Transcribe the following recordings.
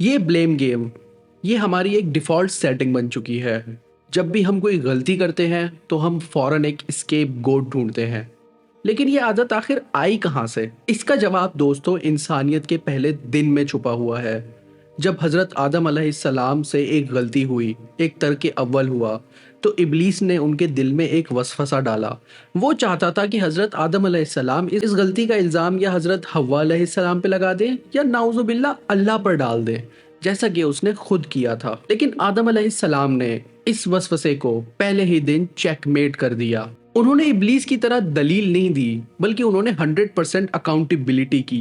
ये blame game, ये हमारी एक डिफ़ॉल्ट सेटिंग बन चुकी है। जब भी हम कोई गलती करते हैं तो हम फ़ौरन एक एस्केप गोट ढूँढते हैं। लेकिन ये आदत आखिर आई कहाँ से? इसका जवाब दोस्तों इंसानियत के पहले दिन में छुपा हुआ है। जब हज़रत आदम अलैहिस्सलाम से एक गलती हुई, एक तर्क अव्वल हुआ, तो इब्लीस ने उनके दिल में एक वसवसा डाला। वो चाहता था कि हज़रत आदम अलैहिस्सलाम इस गलती का इल्ज़ाम या हज़रत हव्वा अलैहिस्सलाम पे लगा दें या नाउज़ुबिल्लाह अल्लाह पर डाल दें, जैसा कि उसने खुद किया था। लेकिन आदम अलैहिस्सलाम ने इस वसवसे को पहले ही दिन चेकमेट कर दिया। उन्होंने इब्लीस की तरह दलील नहीं दी, बल्कि उन्होंने 100% अकाउंटेबिलिटी की।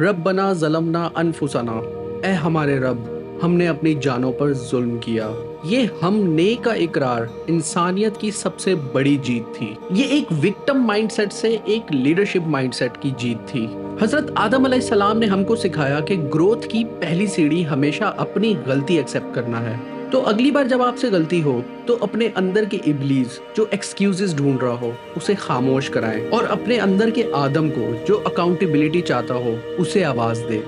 रब्बना ज़लमना अनफुसना, ए हमारे रब, हमने अपनी जानों पर जुल्म किया। ये हमने का इकरार इंसानियत की सबसे बड़ी जीत थी। ये एक विक्टिम माइंडसेट से एक लीडरशिप माइंडसेट की जीत थी। हजरत आदम अलैहिस्सलाम ने हमको सिखाया कि ग्रोथ की पहली सीढ़ी हमेशा अपनी गलती एक्सेप्ट करना है। तो अगली बार जब आपसे गलती हो तो अपने अंदर के इब्लीस जो एक्सक्यूजेस ढूंढ रहा हो उसे खामोश कराएं और अपने अंदर के आदम को जो अकाउंटेबिलिटी चाहता हो उसे आवाज दे।